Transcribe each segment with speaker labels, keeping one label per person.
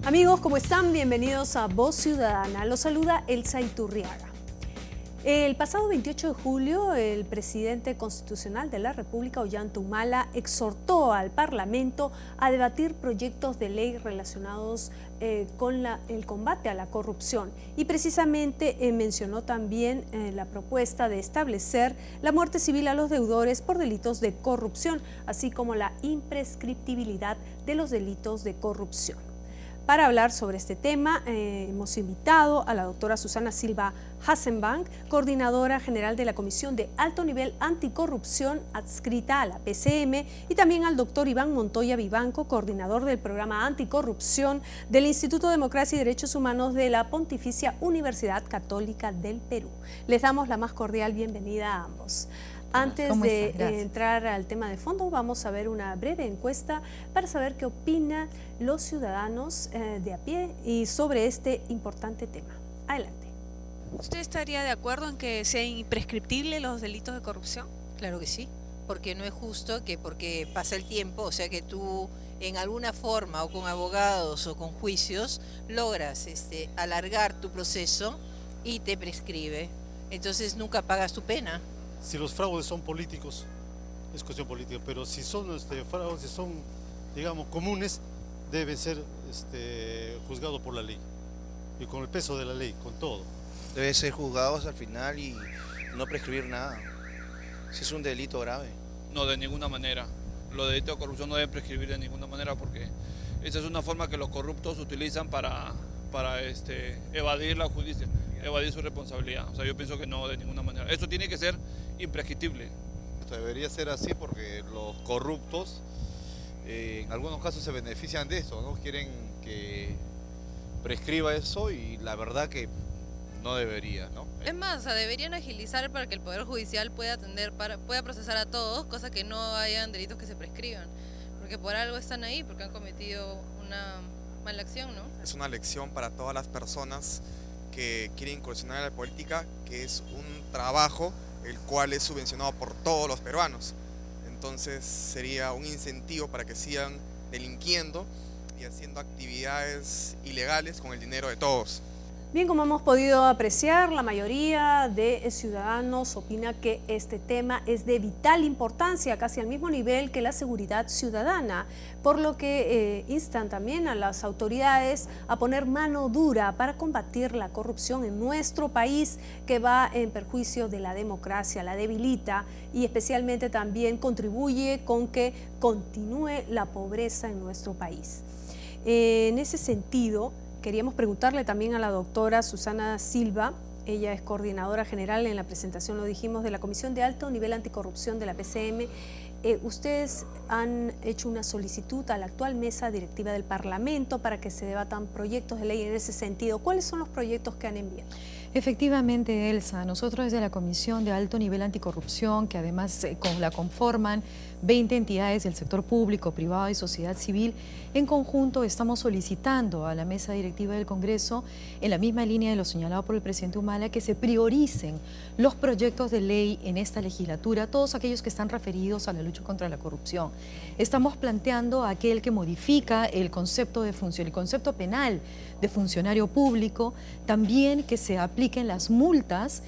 Speaker 1: Amigos, ¿cómo están? Bienvenidos a Voz Ciudadana. Los saluda Elsa Iturriaga. El pasado 28 de julio, el presidente constitucional de la República, Ollanta Humala, exhortó al Parlamento a debatir proyectos de ley relacionados con el combate a la corrupción. Y precisamente mencionó también la propuesta de establecer la muerte civil a los deudores por delitos de corrupción, así como la imprescriptibilidad de los delitos de corrupción. Para hablar sobre este tema, hemos invitado a la doctora Susana Silva Hasselbank, coordinadora general de la Comisión de Alto Nivel Anticorrupción adscrita a la PCM, y también al doctor Iván Montoya Vivanco, coordinador del programa Anticorrupción del Instituto de Democracia y Derechos Humanos de la Pontificia Universidad Católica del Perú. Les damos la más cordial bienvenida a ambos. Antes de entrar al tema de fondo, vamos a ver una breve encuesta para saber qué opinan los ciudadanos de a pie y sobre este importante tema. Adelante.
Speaker 2: ¿Usted estaría de acuerdo en que sea imprescriptible los delitos de corrupción?
Speaker 3: Claro que sí, porque no es justo que porque pasa el tiempo, o sea que tú en alguna forma o con abogados o con juicios logras alargar tu proceso y te prescribe, entonces nunca pagas tu pena.
Speaker 4: Si los fraudes son políticos, es cuestión política, pero si son fraudes, si son, digamos, comunes, deben ser juzgados por la ley y con el peso de la ley, con todo.
Speaker 5: Deben ser juzgados al final y no prescribir nada, si es un delito grave.
Speaker 6: No, de ninguna manera. Los delitos de corrupción no deben prescribir de ninguna manera porque esa es una forma que los corruptos utilizan para evadir la justicia, evadir su responsabilidad. O sea, yo pienso que no, de ninguna manera. Esto tiene que ser imprescriptible.
Speaker 7: Debería ser así porque los corruptos en algunos casos se benefician de eso, ¿no? Quieren que prescriba eso y la verdad que no debería, ¿no?
Speaker 8: Es más, o sea, deberían agilizar para que el Poder Judicial pueda pueda procesar a todos, cosa que no hayan delitos que se prescriban. Porque por algo están ahí, porque han cometido una mala acción, ¿no?
Speaker 9: Es una lección para todas las personas que quieren incursionar en la política, que es un trabajo el cual es subvencionado por todos los peruanos. Entonces sería un incentivo para que sigan delinquiendo y haciendo actividades ilegales con el dinero de todos.
Speaker 1: Bien, como hemos podido apreciar, la mayoría de ciudadanos opina que este tema es de vital importancia, casi al mismo nivel que la seguridad ciudadana, por lo que instan también a las autoridades a poner mano dura para combatir la corrupción en nuestro país, que va en perjuicio de la democracia, la debilita y especialmente también contribuye con que continúe la pobreza en nuestro país. En ese sentido, queríamos preguntarle también a la doctora Susana Silva, ella es coordinadora general, en la presentación lo dijimos, de la Comisión de Alto Nivel Anticorrupción de la PCM. Ustedes han hecho una solicitud a la actual mesa directiva del Parlamento para que se debatan proyectos de ley en ese sentido. ¿Cuáles son los proyectos que han enviado?
Speaker 10: Efectivamente, Elsa, nosotros desde la Comisión de Alto Nivel Anticorrupción, que además la conforman 20 entidades del sector público, privado y sociedad civil, en conjunto estamos solicitando a la mesa directiva del Congreso, en la misma línea de lo señalado por el presidente Humala, que se prioricen los proyectos de ley en esta legislatura, todos aquellos que están referidos a la lucha contra la corrupción. Estamos planteando aquel que modifica el concepto el concepto penal de funcionario público, también que se apliquen las multas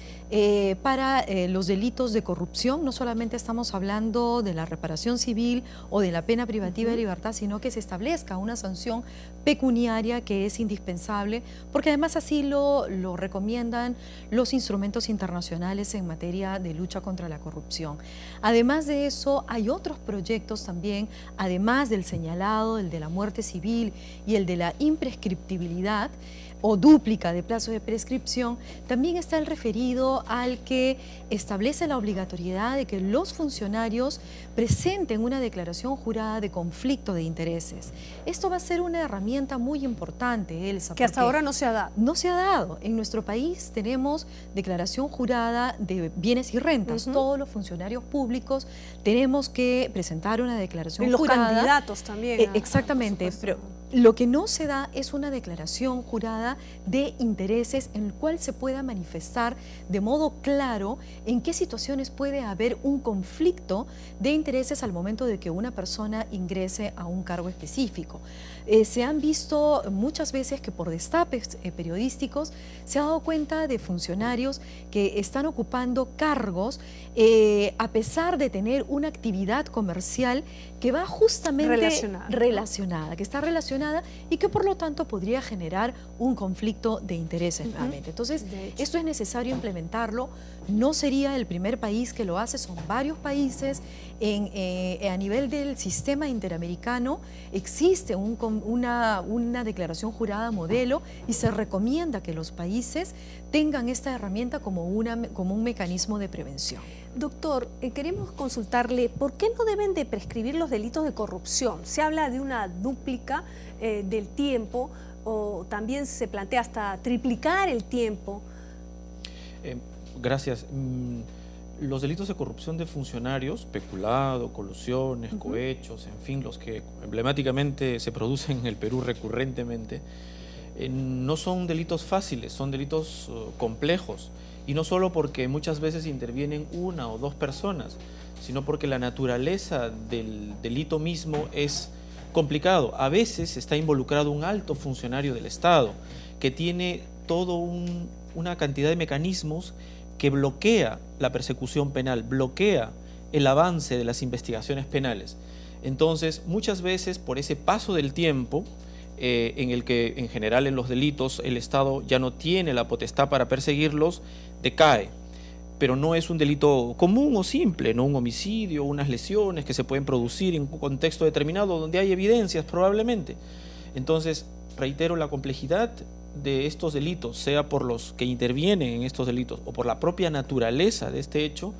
Speaker 10: para los delitos de corrupción. No solamente estamos hablando de la reparación civil o de la pena privativa de libertad, sino que se establezca una sanción pecuniaria que es indispensable, porque además así lo recomiendan los instrumentos internacionales en materia de lucha contra la corrupción. Además de eso, hay otros proyectos también, además del señalado, el de la muerte civil y el de la imprescriptibilidad o dúplica de plazo de prescripción, también está el referido al que establece la obligatoriedad de que los funcionarios presenten una declaración jurada de conflicto de intereses. Esto va a ser una herramienta muy importante, Elsa.
Speaker 1: Que hasta ahora no se ha dado.
Speaker 10: No se ha dado. En nuestro país tenemos declaración jurada de bienes y rentas. Todos los funcionarios públicos tenemos que presentar una declaración
Speaker 1: y los
Speaker 10: jurada.
Speaker 1: Candidatos también.
Speaker 10: Exactamente, pero Lo que no se da es una declaración jurada de intereses en el cual se pueda manifestar de modo claro en qué situaciones puede haber un conflicto de intereses al momento de que una persona ingrese a un cargo específico. Se han visto muchas veces que por destapes periodísticos se ha dado cuenta de funcionarios que están ocupando cargos a pesar de tener una actividad comercial que va justamente relacionada, que está relacionada y que por lo tanto podría generar un conflicto de intereses nuevamente. Entonces, esto es necesario implementarlo. No sería el primer país que lo hace, son varios países. A nivel del sistema interamericano existe una declaración jurada modelo y se recomienda que los países tengan esta herramienta como un mecanismo de prevención.
Speaker 1: Doctor, queremos consultarle, ¿por qué no deben de prescribir los delitos de corrupción? Se habla de una dúplica del tiempo o también se plantea hasta triplicar el tiempo.
Speaker 11: Gracias. Los delitos de corrupción de funcionarios, peculado, colusiones, cohechos, en fin, los que emblemáticamente se producen en el Perú recurrentemente, no son delitos fáciles, son delitos complejos. Y no solo porque muchas veces intervienen una o dos personas, sino porque la naturaleza del delito mismo es complicado. A veces está involucrado un alto funcionario del Estado que tiene toda una cantidad de mecanismos que bloquea la persecución penal, bloquea el avance de las investigaciones penales. Entonces, muchas veces por ese paso del tiempo, en el que en general en los delitos el Estado ya no tiene la potestad para perseguirlos, decae. Pero no es un delito común o simple, no un homicidio, unas lesiones que se pueden producir en un contexto determinado donde hay evidencias probablemente. Entonces, reitero, la complejidad de estos delitos, sea por los que intervienen en estos delitos o por la propia naturaleza de este hecho,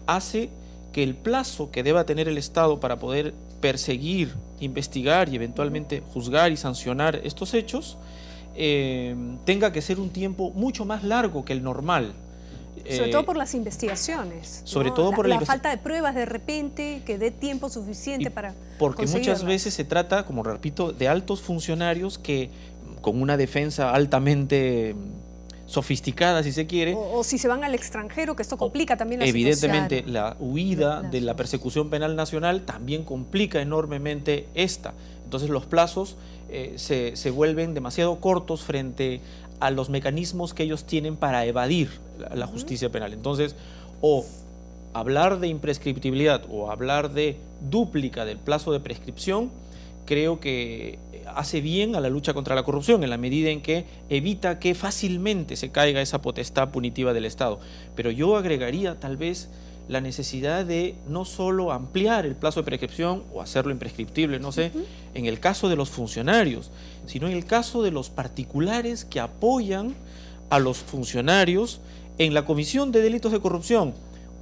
Speaker 11: hace que el plazo que deba tener el Estado para poder perseguir, investigar y eventualmente juzgar y sancionar estos hechos tenga que ser un tiempo mucho más largo que el normal.
Speaker 1: Sobre todo por las investigaciones.
Speaker 11: Sobre
Speaker 1: ¿no?
Speaker 11: todo por
Speaker 1: la falta de pruebas de repente que dé tiempo suficiente para
Speaker 11: porque muchas veces se trata, como repito, de altos funcionarios que con una defensa altamente sofisticada, si se quiere.
Speaker 1: O si se van al extranjero, que esto complica también la
Speaker 11: evidentemente,
Speaker 1: situación.
Speaker 11: la huida de la persecución penal nacional también complica enormemente esta. Entonces los plazos se vuelven demasiado cortos frente a los mecanismos que ellos tienen para evadir la justicia penal. Entonces, o hablar de imprescriptibilidad o hablar de dúplica del plazo de prescripción, creo que hace bien a la lucha contra la corrupción en la medida en que evita que fácilmente se caiga esa potestad punitiva del Estado. Pero yo agregaría tal vez la necesidad de no solo ampliar el plazo de prescripción o hacerlo imprescriptible, no sé, en el caso de los funcionarios, sino en el caso de los particulares que apoyan a los funcionarios en la comisión de delitos de corrupción.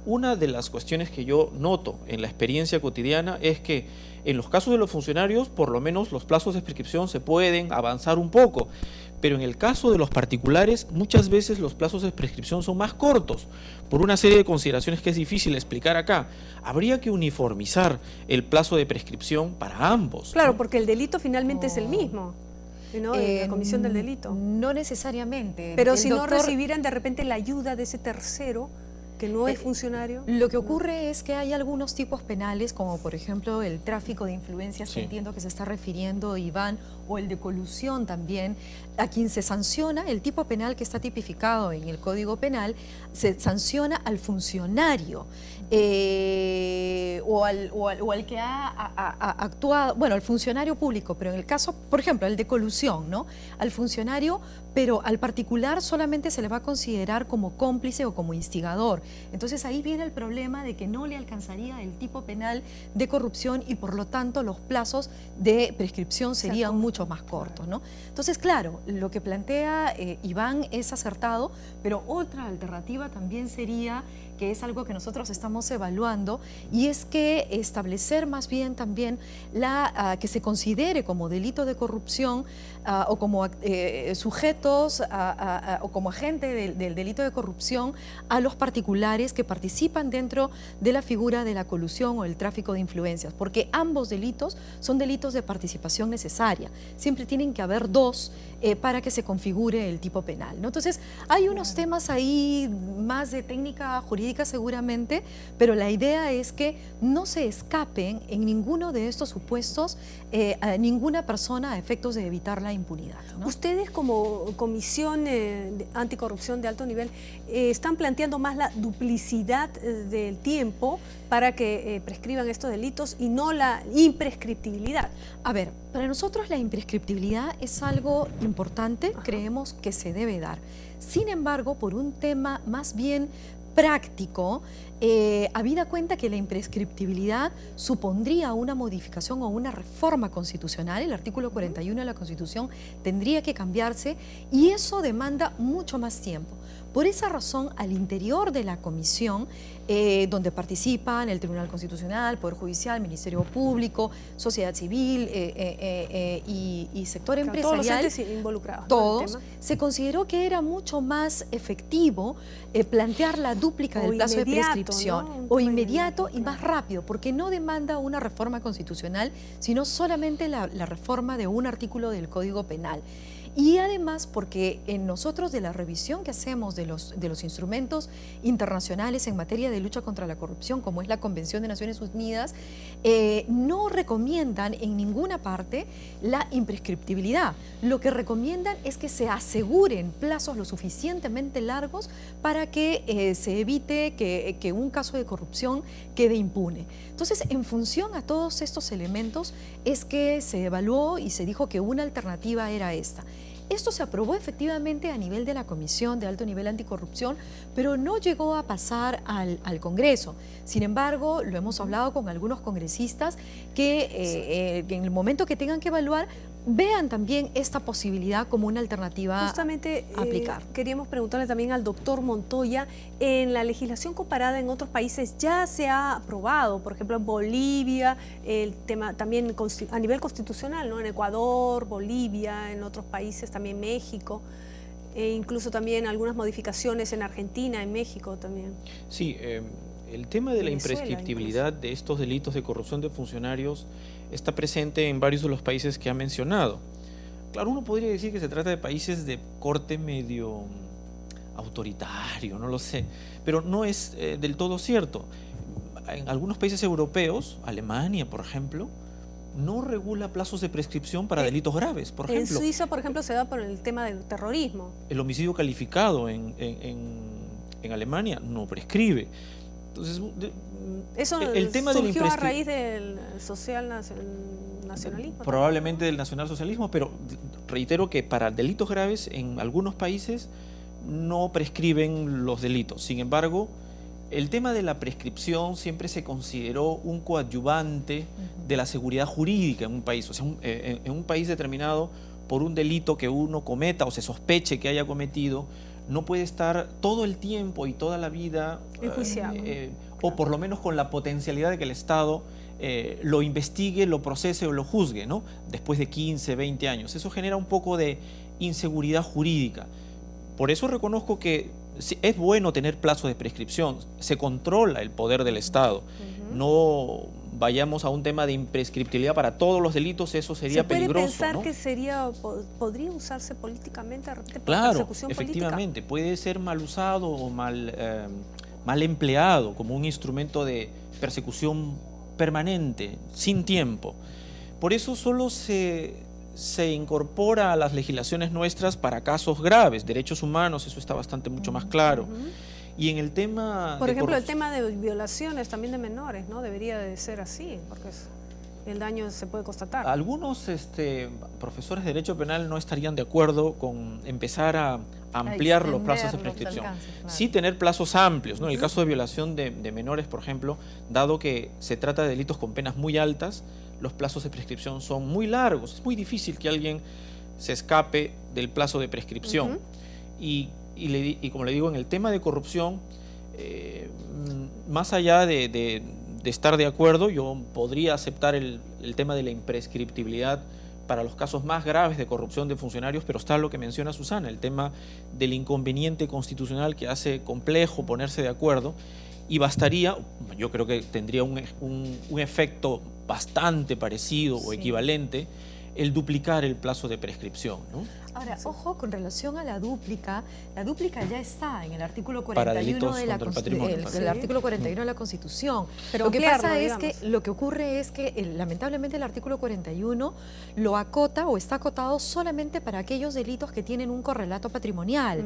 Speaker 11: Una de las cuestiones que yo noto en la experiencia cotidiana es que en los casos de los funcionarios, por lo menos los plazos de prescripción se pueden avanzar un poco, pero en el caso de los particulares, muchas veces los plazos de prescripción son más cortos, por una serie de consideraciones que es difícil explicar acá. Habría que uniformizar el plazo de prescripción para ambos.
Speaker 1: Claro,
Speaker 11: ¿no?
Speaker 1: Porque el delito finalmente es el mismo, ¿no? La comisión del delito.
Speaker 10: No necesariamente.
Speaker 1: Pero si no recibieran de repente la ayuda de ese tercero, que no es funcionario.
Speaker 10: Lo que ocurre es que hay algunos tipos penales, como por ejemplo el tráfico de influencias, que entiendo que se está refiriendo Iván, o el de colusión también, a quien se sanciona, el tipo penal que está tipificado en el Código Penal, se sanciona al funcionario o al que ha actuado, bueno, al funcionario público, pero en el caso, por ejemplo, el de colusión, ¿no? Al funcionario, pero al particular solamente se le va a considerar como cómplice o como instigador. Entonces ahí viene el problema de que no le alcanzaría el tipo penal de corrupción y por lo tanto los plazos de prescripción serían mucho más cortos, ¿no? Entonces, claro, lo que plantea Iván es acertado, pero otra alternativa también sería que es algo que nosotros estamos evaluando, y es que establecer más bien también que se considere como delito de corrupción o como sujetos o como agente del delito de corrupción a los particulares que participan dentro de la figura de la colusión o el tráfico de influencias, porque ambos delitos son delitos de participación necesaria. Siempre tienen que haber dos para que se configure el tipo penal, ¿no? Entonces, hay unos temas ahí más de técnica jurídica seguramente, pero la idea es que no se escapen en ninguno de estos supuestos a ninguna persona a efectos de evitar la impunidad, ¿no?
Speaker 1: Ustedes como Comisión Anticorrupción de alto nivel están planteando más la duplicidad del tiempo para que prescriban estos delitos y no la imprescriptibilidad.
Speaker 10: A ver, para nosotros la imprescriptibilidad es algo importante, creemos que se debe dar. Sin embargo, por un tema más bien práctico, habida cuenta que la imprescriptibilidad supondría una modificación o una reforma constitucional, el artículo 41 de la Constitución tendría que cambiarse y eso demanda mucho más tiempo. Por esa razón, al interior de la comisión, donde participan el Tribunal Constitucional, Poder Judicial, Ministerio Público, sociedad civil y sector empresarial,
Speaker 1: todos los entes involucrados,
Speaker 10: todos, se consideró que era mucho más efectivo plantear la dúplica del plazo de prescripción, ¿no? O inmediato y más rápido, porque no demanda una reforma constitucional, sino solamente la reforma de un artículo del Código Penal. Y además porque nosotros de la revisión que hacemos de los instrumentos internacionales en materia de lucha contra la corrupción, como es la Convención de Naciones Unidas, no recomiendan en ninguna parte la imprescriptibilidad. Lo que recomiendan es que se aseguren plazos lo suficientemente largos para que se evite que un caso de corrupción quede impune. Entonces, en función a todos estos elementos es que se evaluó y se dijo que una alternativa era esta. Esto se aprobó efectivamente a nivel de la Comisión de Alto Nivel Anticorrupción, pero no llegó a pasar al Congreso. Sin embargo, lo hemos hablado con algunos congresistas que en el momento que tengan que evaluar, vean también esta posibilidad como una alternativa
Speaker 1: justamente,
Speaker 10: a aplicar.
Speaker 1: Queríamos preguntarle también al doctor Montoya, en la legislación comparada en otros países ya se ha aprobado, por ejemplo en Bolivia, el tema también a nivel constitucional, ¿no? En Ecuador, Bolivia, en otros países también México, e incluso también algunas modificaciones en Argentina, en México también.
Speaker 11: Sí, el tema de la
Speaker 1: Venezuela,
Speaker 11: imprescriptibilidad de estos delitos de corrupción de funcionarios está presente en varios de los países que ha mencionado. Claro, uno podría decir que se trata de países de corte medio autoritario, no lo sé, pero no es del todo cierto. En algunos países europeos, Alemania, por ejemplo, no regula plazos de prescripción para delitos graves. Por ejemplo,
Speaker 1: en Suiza, por ejemplo, se da por el tema del terrorismo.
Speaker 11: El homicidio calificado en Alemania no prescribe. Entonces,
Speaker 1: eso
Speaker 11: el tema
Speaker 1: surgió a raíz del nacionalismo.
Speaker 11: Probablemente del nacionalsocialismo, pero reitero que para delitos graves en algunos países no prescriben los delitos. Sin embargo, el tema de la prescripción siempre se consideró un coadyuvante de la seguridad jurídica en un país. O sea, en un país determinado, por un delito que uno cometa o se sospeche que haya cometido, no puede estar todo el tiempo y toda la vida
Speaker 1: enjuiciado,
Speaker 11: o por lo menos con la potencialidad de que el Estado lo investigue, lo procese o lo juzgue, ¿no? Después de 15, 20 años. Eso genera un poco de inseguridad jurídica. Por eso reconozco que es bueno tener plazo de prescripción, se controla el poder del Estado. No vayamos a un tema de imprescriptibilidad para todos los delitos, eso sería peligroso.
Speaker 1: ¿Se puede pensar,
Speaker 11: ¿no?
Speaker 1: que podría usarse políticamente para
Speaker 11: claro,
Speaker 1: persecución
Speaker 11: efectivamente,
Speaker 1: política?
Speaker 11: puede ser mal usado o mal empleado como un instrumento de persecución permanente, sin tiempo. Por eso solo se incorpora a las legislaciones nuestras para casos graves, derechos humanos, eso está mucho más claro. Y en el tema...
Speaker 1: Por ejemplo, el tema de violaciones también de menores, ¿no? Debería de ser así, porque el daño se puede constatar.
Speaker 11: Algunos profesores de Derecho Penal no estarían de acuerdo con empezar a ampliar los plazos de prescripción. Sí tener plazos amplios, ¿no? En el caso de violación de menores, por ejemplo, dado que se trata de delitos con penas muy altas, los plazos de prescripción son muy largos. Es muy difícil que alguien se escape del plazo de prescripción. Y como le digo, en el tema de corrupción, Más allá de estar de acuerdo, yo podría aceptar el tema de la imprescriptibilidad para los casos más graves de corrupción de funcionarios, pero está lo que menciona Susana, el tema del inconveniente constitucional que hace complejo ponerse de acuerdo, y bastaría, yo creo que tendría un efecto bastante parecido o equivalente, el duplicar el plazo de prescripción, ¿no?
Speaker 10: Ahora, ojo, con relación a la dúplica ya está en el artículo
Speaker 11: Para
Speaker 10: 41 de la
Speaker 11: delitos contra el patrimonio,
Speaker 10: el artículo 41 de la Constitución.
Speaker 1: Pero
Speaker 10: lo que
Speaker 1: ampliarlo,
Speaker 10: pasa es
Speaker 1: digamos.
Speaker 10: que lo que ocurre es que lamentablemente el artículo 41 lo acota o está acotado solamente para aquellos delitos que tienen un correlato patrimonial.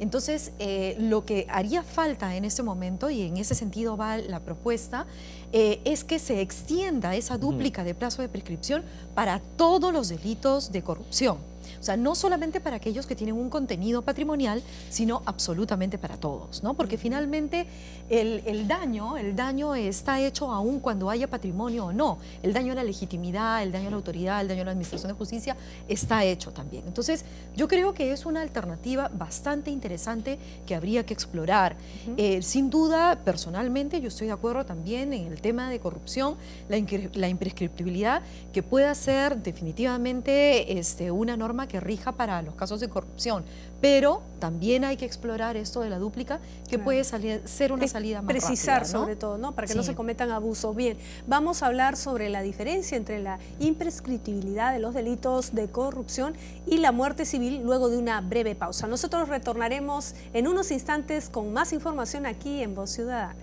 Speaker 10: Entonces, lo que haría falta en ese momento, y en ese sentido va la propuesta, es que se extienda esa dúplica de plazo de prescripción para todos los delitos de corrupción. O sea, no solamente para aquellos que tienen un contenido patrimonial, sino absolutamente para todos, ¿no? Porque finalmente el daño está hecho aún cuando haya patrimonio o no. El daño a la legitimidad, el daño a la autoridad, el daño a la administración de justicia está hecho también. Entonces, yo creo que es una alternativa bastante interesante que habría que explorar. Sin duda, personalmente, yo estoy de acuerdo también en el tema de corrupción, la imprescriptibilidad, que pueda ser definitivamente una norma que rija para los casos de corrupción, pero también hay que explorar esto de la dúplica, que puede ser una salida más
Speaker 1: precisar
Speaker 10: rápida, ¿no?
Speaker 1: sobre todo, ¿no? Para que no se cometan abusos. Bien, vamos a hablar sobre la diferencia entre la imprescriptibilidad de los delitos de corrupción y la muerte civil luego de una breve pausa. Nosotros retornaremos en unos instantes con más información aquí en Voz Ciudadana.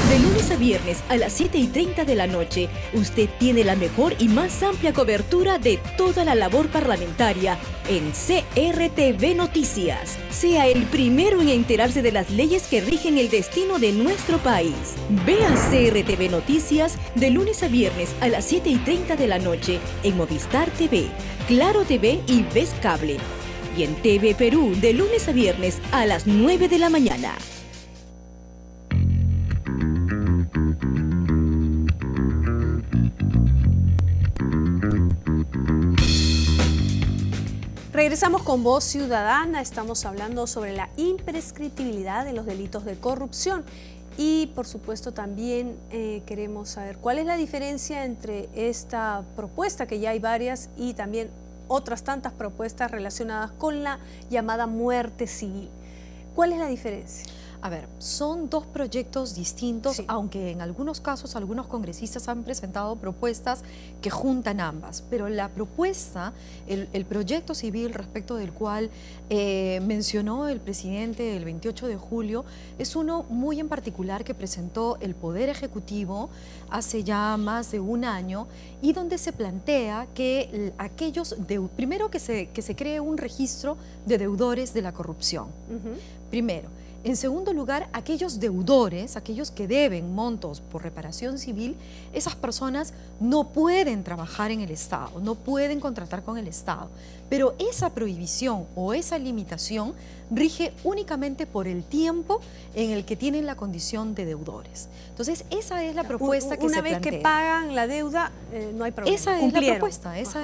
Speaker 12: De lunes a viernes a las 7:30 de la noche, usted tiene la mejor y más amplia cobertura de toda la labor parlamentaria en CRTV Noticias. Sea el primero en enterarse de las leyes que rigen el destino de nuestro país. Vea CRTV Noticias de lunes a viernes a las 7:30 de la noche en Movistar TV, Claro TV y Ves Cable. Y en TV Perú de lunes a viernes a las 9 de la mañana.
Speaker 1: Regresamos con Voz Ciudadana, estamos hablando sobre la imprescriptibilidad de los delitos de corrupción y por supuesto también queremos saber cuál es la diferencia entre esta propuesta, que ya hay varias, y también otras tantas propuestas relacionadas con la llamada muerte civil. ¿Cuál es la diferencia?
Speaker 10: A ver, son dos proyectos distintos, aunque en algunos casos algunos congresistas han presentado propuestas que juntan ambas, pero la propuesta, el proyecto civil respecto del cual mencionó el presidente el 28 de julio, es uno muy en particular que presentó el Poder Ejecutivo hace ya más de un año y donde se plantea que primero que se cree un registro de deudores de la corrupción, primero. En segundo lugar, aquellos deudores, aquellos que deben montos por reparación civil, esas personas no pueden trabajar en el Estado, no pueden contratar con el Estado. Pero esa prohibición o esa limitación rige únicamente por el tiempo en el que tienen la condición de deudores. Entonces, esa es la propuesta que se plantea.
Speaker 1: Una vez que pagan la deuda, no hay problema.
Speaker 10: Esa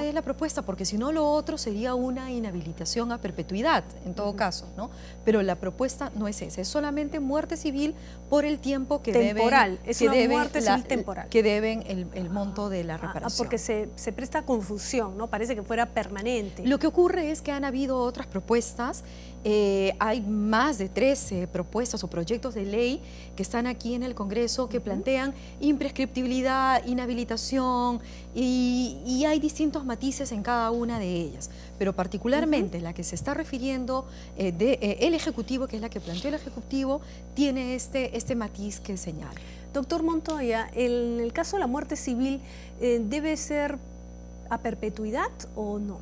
Speaker 10: es la propuesta, porque si no lo otro sería una inhabilitación a perpetuidad, en todo caso, ¿no? Pero la propuesta no es esa, es solamente muerte civil por el tiempo que
Speaker 1: temporal, es una muerte civil temporal.
Speaker 10: Que deben el monto de la reparación.
Speaker 1: Porque se presta confusión, ¿no? Parece que fuera permanente.
Speaker 10: Lo que ocurre es que han habido otras propuestas, hay más de 13 propuestas o proyectos de ley que están aquí en el Congreso que plantean imprescriptibilidad, inhabilitación y hay distintos matices en cada una de ellas. Pero particularmente la que se está refiriendo el Ejecutivo, que es la que planteó el Ejecutivo, tiene este matiz que señala.
Speaker 1: Doctor Montoya, en el caso de la muerte civil, ¿debe ser a perpetuidad o no?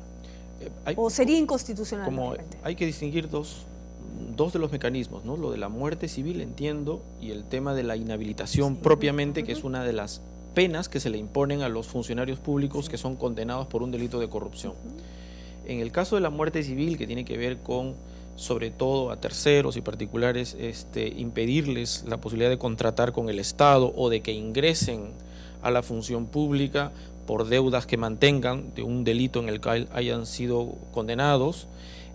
Speaker 1: ¿O sería inconstitucional?
Speaker 11: Hay que distinguir dos de los mecanismos, ¿no? Lo de la muerte civil, entiendo, y el tema de la inhabilitación propiamente, que es una de las penas que se le imponen a los funcionarios públicos que son condenados por un delito de corrupción. En el caso de la muerte civil, que tiene que ver con sobre todo a terceros y particulares, impedirles la posibilidad de contratar con el Estado o de que ingresen a la función pública por deudas que mantengan de un delito en el que hayan sido condenados.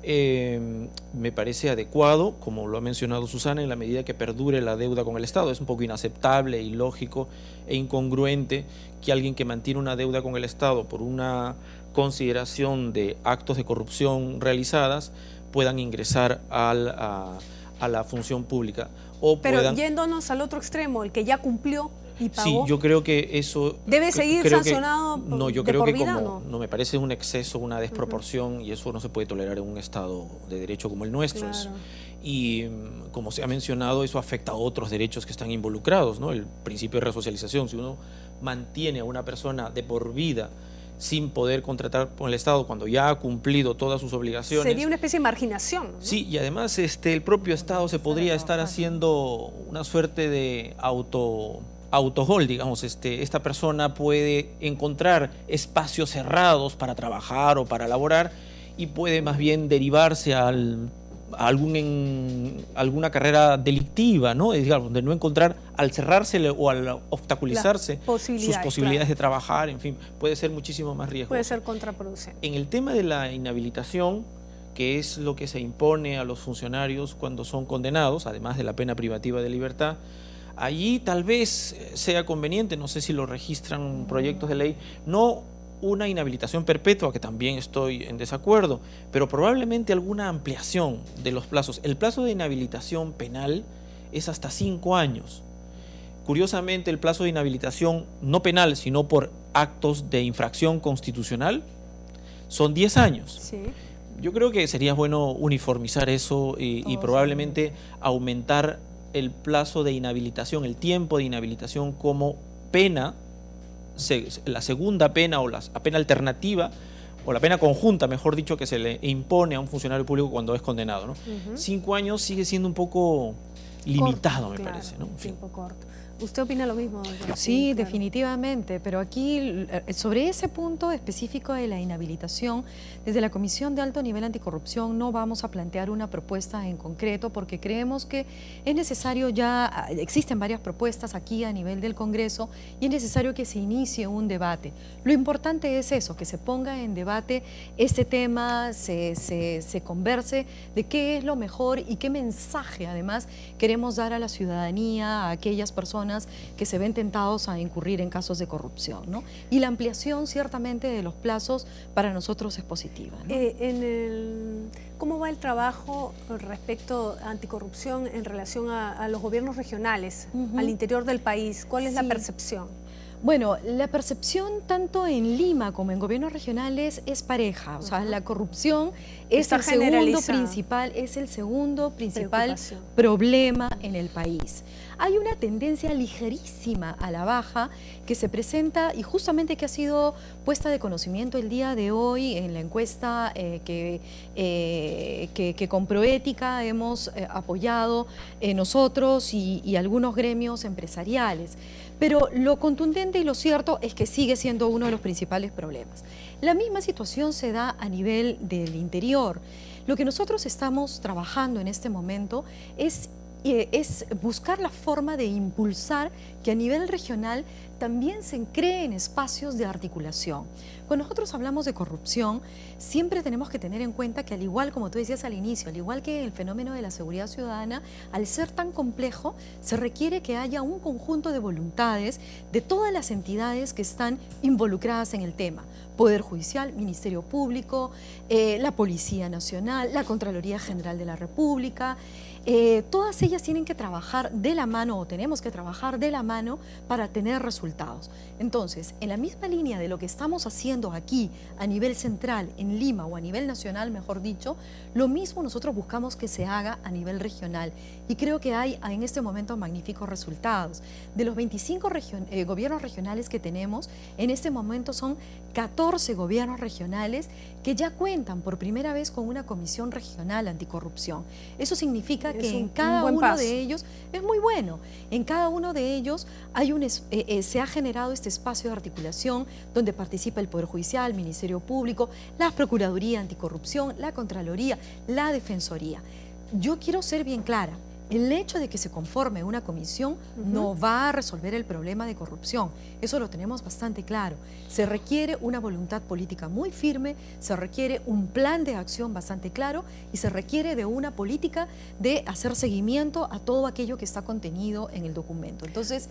Speaker 11: Me parece adecuado, como lo ha mencionado Susana, en la medida que perdure la deuda con el Estado. Es un poco inaceptable, ilógico e incongruente que alguien que mantiene una deuda con el Estado por una consideración de actos de corrupción realizadas puedan ingresar a la función pública.
Speaker 1: Pero yéndonos al otro extremo, el que ya cumplió y pagó.
Speaker 11: Sí, yo creo que eso...
Speaker 1: ¿Debe seguir sancionado
Speaker 11: yo creo que
Speaker 1: vida,
Speaker 11: no me parece un exceso, una desproporción, y eso no se puede tolerar en un Estado de derecho como el nuestro.
Speaker 1: Claro.
Speaker 11: Y como se ha mencionado, eso afecta a otros derechos que están involucrados, ¿no? El principio de resocialización. Si uno mantiene a una persona de por vida sin poder contratar con el Estado cuando ya ha cumplido todas sus obligaciones.
Speaker 1: Sería una especie de marginación, ¿no?
Speaker 11: Sí, y además el propio Estado se podría estar haciendo una suerte de autogol, digamos. Esta persona puede encontrar espacios cerrados para trabajar o para laborar y puede más bien derivarse a alguna carrera delictiva, ¿no? Digamos, donde no encontrar, al cerrársele o al obstaculizarse sus posibilidades de trabajar, en fin, puede ser muchísimo más riesgoso.
Speaker 1: Puede ser contraproducente.
Speaker 11: En el tema de la inhabilitación, que es lo que se impone a los funcionarios cuando son condenados, además de la pena privativa de libertad, allí tal vez sea conveniente, no sé si lo registran proyectos de ley, no una inhabilitación perpetua, que también estoy en desacuerdo, pero probablemente alguna ampliación de los plazos. El plazo de inhabilitación penal es hasta 5 años. Curiosamente, el plazo de inhabilitación no penal, sino por actos de infracción constitucional, son 10 años.
Speaker 1: Sí.
Speaker 11: Yo creo que sería bueno uniformizar eso y probablemente aumentar el plazo de inhabilitación, el tiempo de inhabilitación como pena, la segunda pena o la pena alternativa o la pena conjunta, mejor dicho, que se le impone a un funcionario público cuando es condenado, ¿no? 5 años sigue siendo un poco limitado, me parece, ¿no?
Speaker 1: Tiempo corto. ¿Usted opina lo mismo?
Speaker 10: Sí, claro. Definitivamente, pero aquí sobre ese punto específico de la inhabilitación, desde la Comisión de Alto Nivel Anticorrupción no vamos a plantear una propuesta en concreto porque creemos que es necesario, ya existen varias propuestas aquí a nivel del Congreso y es necesario que se inicie un debate. Lo importante es eso, que se ponga en debate este tema, se converse de qué es lo mejor y qué mensaje además queremos dar a la ciudadanía, a aquellas personas que se ven tentados a incurrir en casos de corrupción, ¿no? Y la ampliación ciertamente de los plazos para nosotros es positiva, ¿no?
Speaker 1: ¿Cómo va el trabajo respecto a anticorrupción en relación a los gobiernos regionales, al interior del país? ¿Cuál es la percepción?
Speaker 10: Bueno, la percepción tanto en Lima como en gobiernos regionales es pareja, o sea, la corrupción es el segundo principal problema en el país. Hay una tendencia ligerísima a la baja que se presenta y justamente que ha sido puesta de conocimiento el día de hoy en la encuesta que con Proética hemos apoyado nosotros y algunos gremios empresariales. Pero lo contundente y lo cierto es que sigue siendo uno de los principales problemas. La misma situación se da a nivel del interior. Lo que nosotros estamos trabajando en este momento es buscar la forma de impulsar que a nivel regional también se creen espacios de articulación. Cuando nosotros hablamos de corrupción, siempre tenemos que tener en cuenta que al igual, como tú decías al inicio, al igual que el fenómeno de la seguridad ciudadana, al ser tan complejo, se requiere que haya un conjunto de voluntades de todas las entidades que están involucradas en el tema. Poder Judicial, Ministerio Público, la Policía Nacional, la Contraloría General de la República. Todas ellas tienen que trabajar de la mano o tenemos que trabajar de la mano para tener resultados. Entonces, en la misma línea de lo que estamos haciendo aquí a nivel central, en Lima o a nivel nacional, mejor dicho, lo mismo nosotros buscamos que se haga a nivel regional y creo que hay en este momento magníficos resultados. De los 25 gobiernos regionales que tenemos, en este momento son 14 gobiernos regionales que ya cuentan por primera vez con una comisión regional anticorrupción. Eso significa significa que en cada uno de ellos es muy bueno. En cada uno de ellos hay se ha generado este espacio de articulación donde participa el Poder Judicial, el Ministerio Público, la Procuraduría Anticorrupción, la Contraloría, la Defensoría. Yo quiero ser bien clara. El hecho de que se conforme una comisión no va a resolver el problema de corrupción. Eso lo tenemos bastante claro. Se requiere una voluntad política muy firme, se requiere un plan de acción bastante claro y se requiere de una política de hacer seguimiento a todo aquello que está contenido en el documento. Entonces,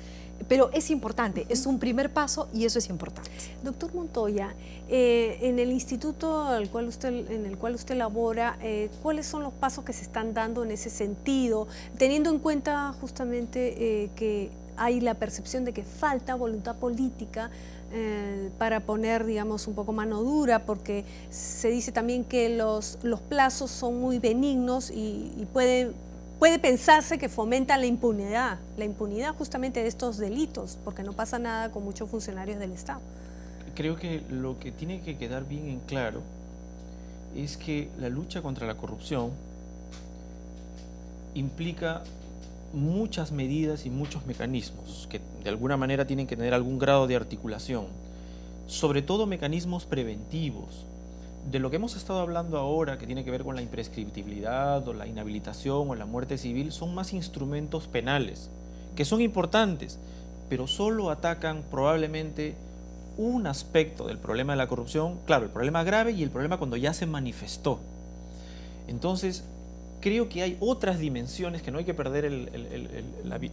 Speaker 10: pero es importante, es un primer paso y eso es importante.
Speaker 1: Doctor Montoya, en el instituto en el cual usted labora, ¿cuáles son los pasos que se están dando en ese sentido? Teniendo en cuenta justamente que hay la percepción de que falta voluntad política para poner, digamos, un poco mano dura, porque se dice también que los plazos son muy benignos y puede pensarse que fomenta la impunidad justamente de estos delitos, porque no pasa nada con muchos funcionarios del Estado.
Speaker 11: Creo que lo que tiene que quedar bien en claro es que la lucha contra la corrupción implica muchas medidas y muchos mecanismos que de alguna manera tienen que tener algún grado de articulación, sobre todo mecanismos preventivos. De lo que hemos estado hablando ahora, que tiene que ver con la imprescriptibilidad o la inhabilitación o la muerte civil, son más instrumentos penales, que son importantes, pero solo atacan probablemente un aspecto del problema de la corrupción, claro, el problema grave y el problema cuando ya se manifestó. Entonces, creo que hay otras dimensiones que no hay que perder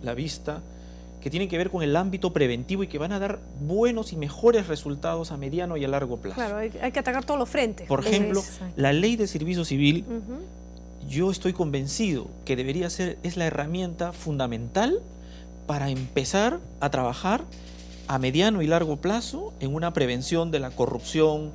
Speaker 11: la vista, que tienen que ver con el ámbito preventivo y que van a dar buenos y mejores resultados a mediano y a largo plazo.
Speaker 1: Claro, hay que atacar todos los frentes.
Speaker 11: Por ejemplo, la ley de servicio civil, yo estoy convencido que es la herramienta fundamental para empezar a trabajar a mediano y largo plazo en una prevención de la corrupción,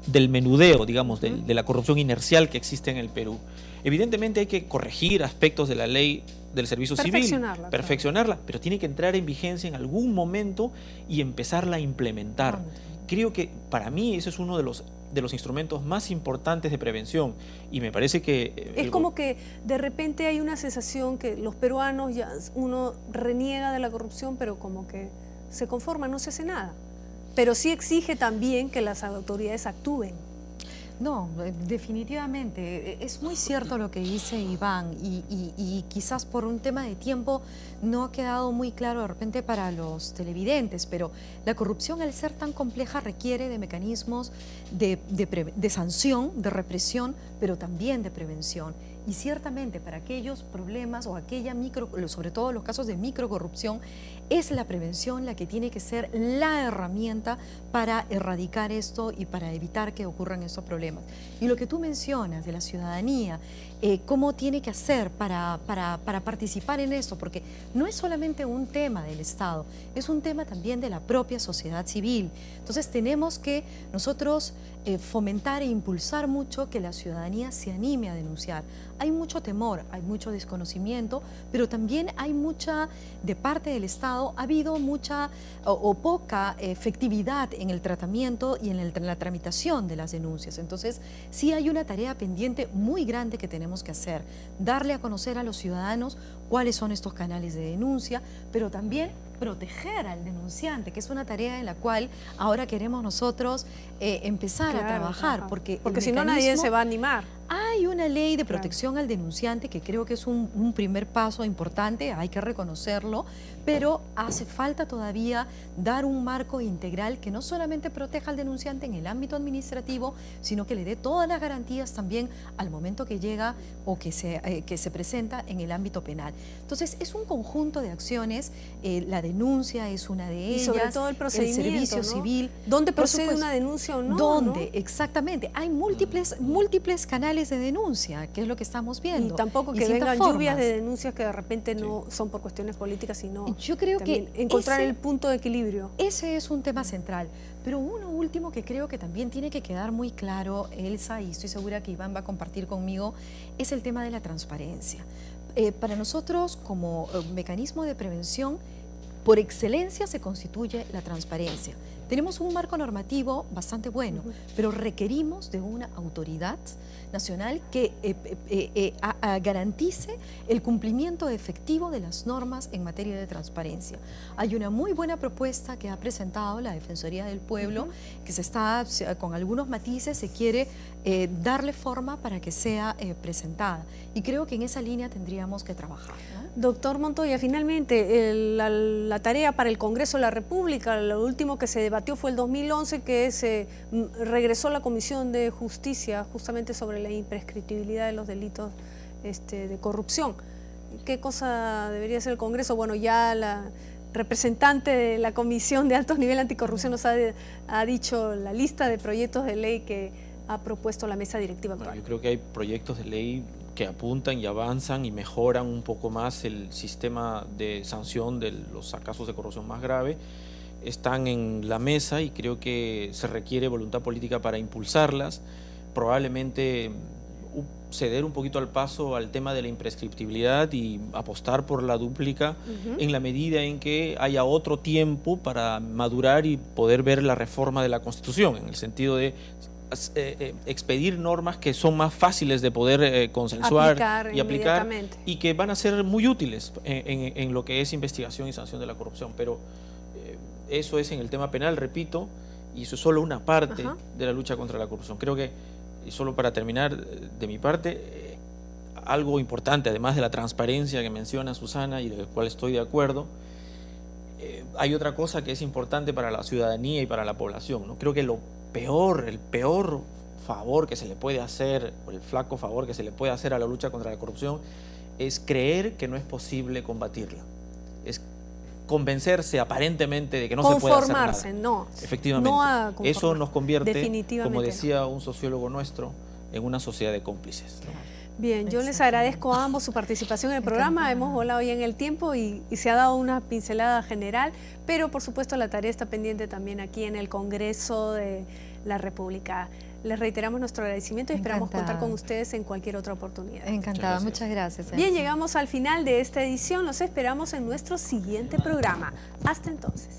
Speaker 11: del menudeo, digamos, de la corrupción inercial que existe en el Perú. Evidentemente hay que corregir aspectos de la ley del servicio civil, perfeccionarla, pero tiene que entrar en vigencia en algún momento y empezarla a implementar. Creo que para mí ese es uno de los instrumentos más importantes de prevención y me parece que...
Speaker 1: Es como que de repente hay una sensación que los peruanos, uno reniega de la corrupción, pero como que se conforma, no se hace nada. Pero sí exige también que las autoridades actúen.
Speaker 10: No, definitivamente. Es muy cierto lo que dice Iván y quizás por un tema de tiempo no ha quedado muy claro de repente para los televidentes, pero la corrupción al ser tan compleja requiere de mecanismos de sanción, de represión, pero también de prevención. Y ciertamente para aquellos problemas o sobre todo los casos de microcorrupción, es la prevención la que tiene que ser la herramienta para erradicar esto y para evitar que ocurran estos problemas. Y lo que tú mencionas de la ciudadanía, cómo tiene que hacer para participar en esto, porque no es solamente un tema del Estado, es un tema también de la propia sociedad civil. Entonces tenemos que nosotros fomentar e impulsar mucho que la ciudadanía se anime a denunciar. Hay mucho temor, hay mucho desconocimiento, pero también hay de parte del Estado, ha habido mucha o poca efectividad en el tratamiento y en la tramitación de las denuncias. Entonces, sí hay una tarea pendiente muy grande que tenemos que hacer, darle a conocer a los ciudadanos cuáles son estos canales de denuncia, pero también proteger al denunciante, que es una tarea en la cual ahora queremos nosotros empezar a trabajar. Porque
Speaker 1: si no nadie se va a animar.
Speaker 10: Hay una ley de protección al denunciante que creo que es un primer paso importante, hay que reconocerlo, pero hace falta todavía dar un marco integral que no solamente proteja al denunciante en el ámbito administrativo, sino que le dé todas las garantías también al momento que llega o que se presenta en el ámbito penal. Entonces, es un conjunto de acciones, la denuncia es una de ellas.
Speaker 1: Y sobre todo el procedimiento,
Speaker 10: el servicio civil.
Speaker 1: ¿Dónde procede una denuncia o no?
Speaker 10: ¿Dónde? Exactamente. Hay múltiples canales de denuncia, que es lo que estamos viendo.
Speaker 1: Y tampoco que vengan lluvias de denuncias que de repente no son por cuestiones políticas, sino
Speaker 10: yo creo que
Speaker 1: encontrar el punto de equilibrio.
Speaker 10: Ese es un tema central. Pero uno último que creo que también tiene que quedar muy claro, Elsa, y estoy segura que Iván va a compartir conmigo, es el tema de la transparencia. Para nosotros, como mecanismo de prevención, por excelencia se constituye la transparencia. Tenemos un marco normativo bastante bueno, pero requerimos de una autoridad nacional que garantice el cumplimiento efectivo de las normas en materia de transparencia. Hay una muy buena propuesta que ha presentado la Defensoría del Pueblo, que se está, con algunos matices, se quiere darle forma para que sea presentada. Y creo que en esa línea tendríamos que trabajar, ¿no?
Speaker 1: Doctor Montoya, finalmente la tarea para el Congreso de la República, lo último que se debatió fue el 2011, que se regresó a la Comisión de Justicia justamente sobre la imprescriptibilidad de los delitos de corrupción. ¿Qué cosa debería hacer el Congreso? Bueno, ya la representante de la Comisión de Alto Nivel Anticorrupción nos ha dicho la lista de proyectos de ley que ha propuesto la mesa directiva actual.
Speaker 11: Yo creo que hay proyectos de ley que apuntan y avanzan y mejoran un poco más el sistema de sanción de los casos de corrupción más grave. Están en la mesa y creo que se requiere voluntad política para impulsarlas. Probablemente ceder un poquito al paso al tema de la imprescriptibilidad y apostar por la dúplica en la medida en que haya otro tiempo para madurar y poder ver la reforma de la Constitución, en el sentido de expedir normas que son más fáciles de poder consensuar y aplicar y que van a ser muy útiles en lo que es investigación y sanción de la corrupción. Pero eso es en el tema penal, repito, y eso es solo una parte de la lucha contra la corrupción. Creo que, y solo para terminar de mi parte, algo importante, además de la transparencia que menciona Susana y de la cual estoy de acuerdo, hay otra cosa que es importante para la ciudadanía y para la población, ¿no? Creo que el peor favor que se le puede hacer, o el flaco favor que se le puede hacer a la lucha contra la corrupción, es creer que no es posible combatirla. Es convencerse aparentemente de que no se puede hacer nada.
Speaker 1: Conformarse, no.
Speaker 11: Efectivamente.
Speaker 1: No
Speaker 11: eso nos convierte, como decía un sociólogo nuestro, en una sociedad de cómplices, ¿no?
Speaker 1: Bien, yo les agradezco a ambos su participación en el programa. Hemos volado ya en el tiempo y se ha dado una pincelada general, pero por supuesto la tarea está pendiente también aquí en el Congreso de la República. Les reiteramos nuestro agradecimiento y esperamos contar con ustedes en cualquier otra oportunidad.
Speaker 10: Encantada, muchas gracias.
Speaker 1: Bien, llegamos al final de esta edición. Los esperamos en nuestro siguiente programa. Hasta entonces.